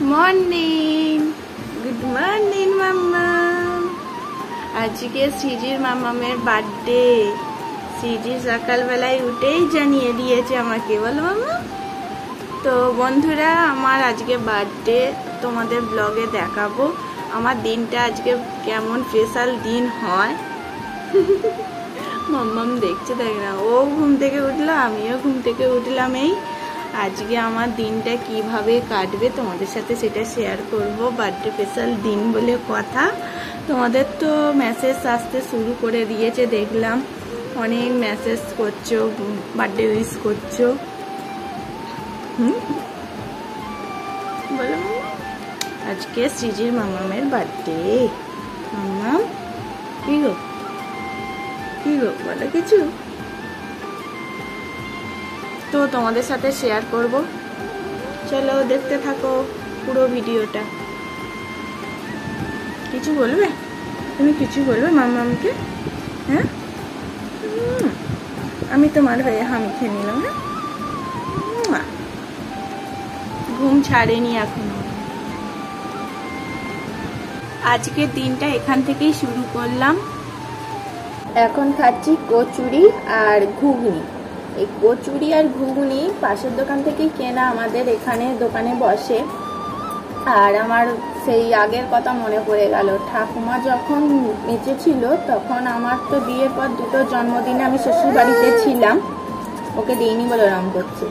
Morning, good morning মাম্মা। আজকে সৃজির মামামের birthday. সৃজি সকালবেলায় উঠেই জানিয়ে দিয়েছে আমাকে, বলো মাম্মা। তো বন্ধুরা, আমার আজকে বার্থডে, তোমাদের ব্লগে দেখাবো আমার দিনটা আজকে কেমন স্পেশাল দিন হয়। মাম্মাম দেখছে, দেখ না, ও ঘুম থেকে উঠলো, আমিও ঘুম থেকে উঠলাম। এই আজকে আমার দিনটা কিভাবে কাটবে তোমাদের সাথে সেটা শেয়ার করব। বার্থডে স্পেশাল দিন বলে কথা। তোমাদের তো মেসেজ আসতে শুরু করে দিয়েছে, দেখলাম অনেক মেসেজ করছো, বার্থডে উইশ করছো। বলো আজকে সৃজির মামামের বার্থডে। মামাম কি গো, কি গো, বলো কিছু। তো তোমাদের সাথে শেয়ার করব, চলো দেখতে থাকো পুরো ভিডিওটা। কিছু বলবে? তুমি কিছু বলবে মামামকে? হ্যাঁ, আমি তোমার হয়ে হামি খেয়ে নিলাম। হ্যাঁ, ঘুম ছাড়েনি এখনো। আজকের দিনটা এখান থেকেই শুরু করলাম। এখন খাচ্ছি কচুরি আর ঘুগনি। এই কচুরি আর ঘুগনি পাশের দোকান থেকেই কেনা, আমাদের এখানে দোকানে বসে। আর আমার সেই আগের কথা মনে পড়ে গেল, ঠাকুমা যখন বেঁচে ছিল তখন আমার তো বিয়ের পর দুটো জন্মদিনে আমি শ্বশুর বাড়িতে ছিলাম, ওকে দিইনি বলে রাম করছে।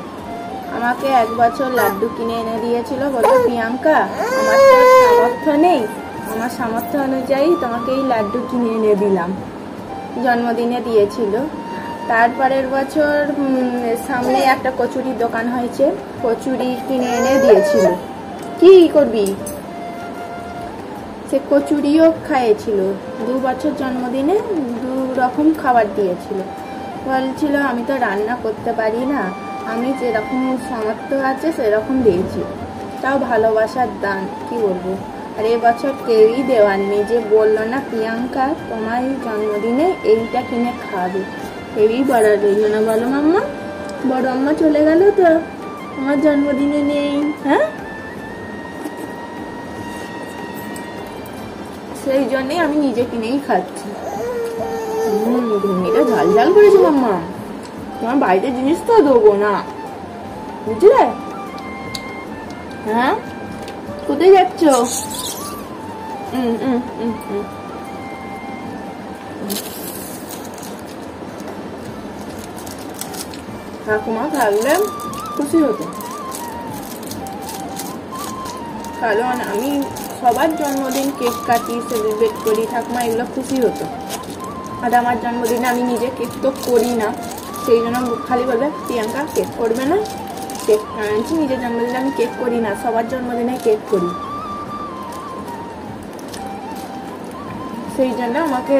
আমাকে 1 বছর লাড্ডু কিনে এনে দিয়েছিল, বলতো প্রিয়াঙ্কা আমার তো সামর্থ্য নেই, আমার সামর্থ্য অনুযায়ী তোমাকে এই লাড্ডু কিনে এনে দিলাম, জন্মদিনে দিয়েছিল। তারপরের বছর সামনে একটা কচুরির দোকান হয়েছে, কচুরি কিনে এনে দিয়েছিল। কি করবি, সে কচুরিও খাইয়েছিল। 2 বছর জন্মদিনে 2 রকম খাবার দিয়েছিল। বলছিল আমি তো রান্না করতে পারি না, আমি যেরকম সামর্থ্য আছে সেরকম দিয়েছি, তাও ভালোবাসার দান, কি বলবো। আর এবছর কেউই দেওয়ার নেই, যে বললো না প্রিয়াঙ্কা তোমার জন্মদিনে এইটা কিনে খাবে, কেউই বড় রইল না। বলো মাম্মা, বড় আম্মা চলে গেল তো, আমার জন্মদিনে নেই। হ্যাঁ, সেই জন্যই আমি নিজে কিনেই খাচ্ছি। ঘুগনিটা ঝাল ঝাল করেছে মাম্মা, তোমার বাড়িতে জিনিস তো দেবো না, বুঝলে? হ্যাঁ, কোথায় যাচ্ছ? ঠাকুমা থাকলে খুশি হতো, কারণ আমি সবার জন্মদিন কেক কাটি, সেলিব্রেট করি, ঠাকুমা এগুলো খুশি হতো। আর আমার জন্মদিনে আমি নিজে কেক তো করি না, সেই জন্য খালি বলবে প্রিয়াঙ্কা কেক করবে না, কেক আনছি, নিজের জন্মদিনে আমি কেক করি না, সবার জন্মদিনে কেক করি। সেই জন্য আমাকে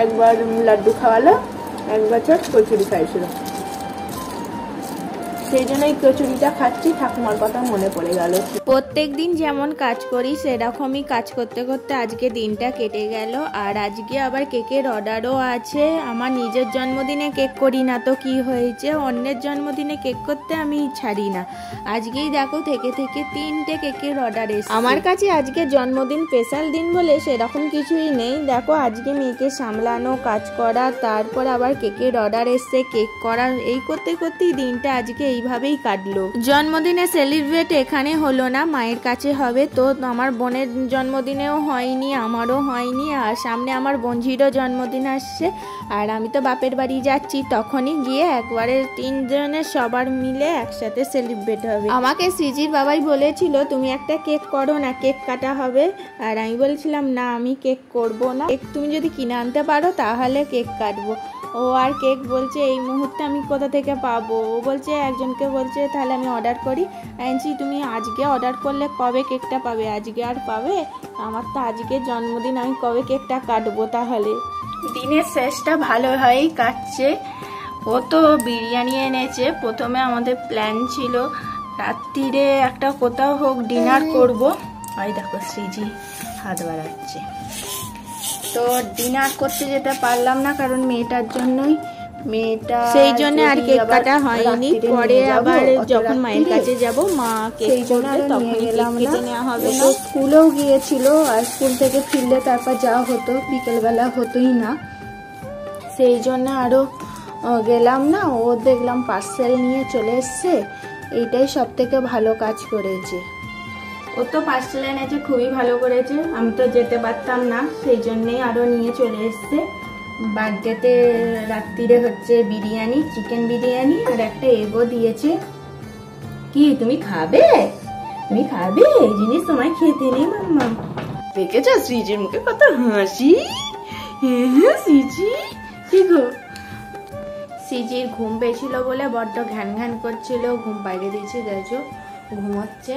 একবার লাড্ডু খাওয়ালো, 1 বছর কচুরি খাইছিল, সেই জন্য এই কচুরিটা খাচ্ছি। ঠাকুমার কথা মনে পড়ে গেল। প্রত্যেক দিন যেমন কাজ করি সেরকমই কাজ করতে করতে আজকে দিনটা কেটে গেল। আর আজকে আবার কেকের অর্ডারও আছে। আমার নিজের জন্মদিনে কেক করি না তো কি হয়েছে, অন্যের জন্মদিনে কেক করতে আমি ছাড়ি না। আজকেই দেখো থেকে থেকে 3টে কেকের অর্ডার এসেছে আমার কাছে। আজকে জন্মদিন স্পেশাল দিন বলে সেরকম কিছুই নেই। দেখো আজকে মেয়েকে সামলানো, কাজ করা, তারপর আবার কেকের অর্ডার এসছে, কেক করা, এই করতে করতেই দিনটা আজকে এইভাবেই কাটলো। জন্মদিনে সেলিব্রেট এখানে হলো না, মায়ের কাছে হবে। তো আমার বোনের জন্মদিনেও হয়নি, আমারও হয়নি। আর সামনে আমার বোনঝিরও জন্মদিন আসছে, আর আমি তো বাপের বাড়ি যাচ্ছি, তখনই গিয়ে একবারে 3 জনের সবার মিলে একসাথে সেলিব্রেট হবে। আমাকে সৃজির বাবাই বলেছিল তুমি একটা কেক করো না, কেক কাটা হবে। আর আমি বলছিলাম না, আমি কেক করব না, কেক তুমি যদি কিনে আনতে পারো তাহলে কেক কাটবো। ও আর কেক বলছে এই মুহূর্তে আমি কোথা থেকে পাবো, ও বলছে একজনকে বলছে তাহলে আমি অর্ডার করি। আনছি তুমি আজকে অর্ডার করলে কবে কেকটা পাবে, আজকে আর পাবে? আমার তো আজকে জন্মদিন, আমি কবে কেকটা কাটবো? তাহলে দিনের শেষটা ভালোভাবেই কাটছে। ও তো বিরিয়ানি এনেছে। প্রথমে আমাদের প্ল্যান ছিল রাত্রিরে একটা কোথাও হোক ডিনার করব। ওই দেখো সৃজি হাত বাড়াচ্ছে। তো ডিনার করতে যেতে পারলাম না, কারণ মেয়েটার জন্যই মেয়েটা, সেই জন্য আর কেক কাটা হয়নি। পরে আবার যখন মায়ের কাছে যাব মা কেক করবে তখন গেলাম কেটে নেওয়া হবে না। স্কুলেও গিয়েছিল আর স্কুল থেকে ফিরলে তারপর যাওয়া হতো, বিকেলবেলা হতোই না, সেই জন্য আরও গেলাম না। ও দেখলাম পার্সেল নিয়ে চলে এসছে, এইটাই সব থেকে ভালো কাজ করেছে। ও তো পার্সেল এনেছে, খুবই ভালো করেছে। আমি তো যেতে পারতাম না, সেই জন্যেই আরও নিয়ে চলে এসছে। বার্থডেতে রাত্রিরে হচ্ছে বিরিয়ানি, চিকেন বিরিয়ানি আর একটা এগও দিয়েছে। কি তুমি খাবে? তুমি খাবে? এই জিনিস তোমায় খেতে নেই মাম্মা। দেখেছ সৃজির মুখে কত হাসি? সৃজি কি গো? সৃজির ঘুম পেয়েছিল বলে বড্ড ঘ্যান ঘ্যান করছিল, ঘুম পাইয়ে দিয়েছি, দেখো ঘুমোচ্ছে।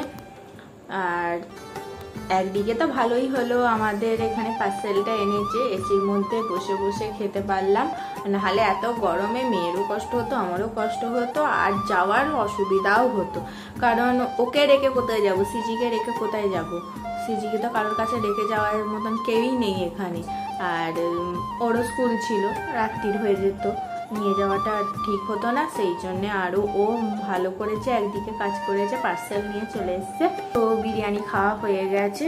আর একদিকে তো ভালোই হলো, আমাদের এখানে পার্সেলটা এনেছে, এসির মধ্যে বসে বসে খেতে পারলাম। নাহলে এত গরমে মেয়েরও কষ্ট হতো, আমারও কষ্ট হতো, আর যাওয়ার অসুবিধাও হতো। কারণ ওকে রেখে কোথায় যাব, সিজিকে রেখে কোথায় যাব? সিজিকে তো কারোর কাছে রেখে যাওয়ার মতন কেউই নেই এখানে। আর ওরও স্কুল ছিল, রাত্রির হয়ে যেত, নিয়ে যাওয়াটা ঠিক হতো না। সেই জন্যে আরও ও ভালো করেছে, একদিকে কাজ করেছে, পার্সেল নিয়ে চলে এসছে। তো বিরিয়ানি খাওয়া হয়ে গেছে।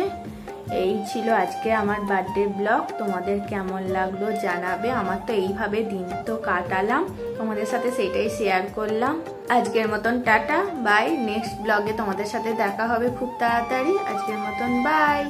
এই ছিল আজকে আমার বার্থডে ব্লগ। তোমাদের কেমন লাগলো জানাবে। আমার তো এইভাবে দিন তো কাটালাম, তোমাদের সাথে সেটাই শেয়ার করলাম। আজকের মতন টাটা, বাই। নেক্সট ব্লগে তোমাদের সাথে দেখা হবে খুব তাড়াতাড়ি। আজকের মতন বাই।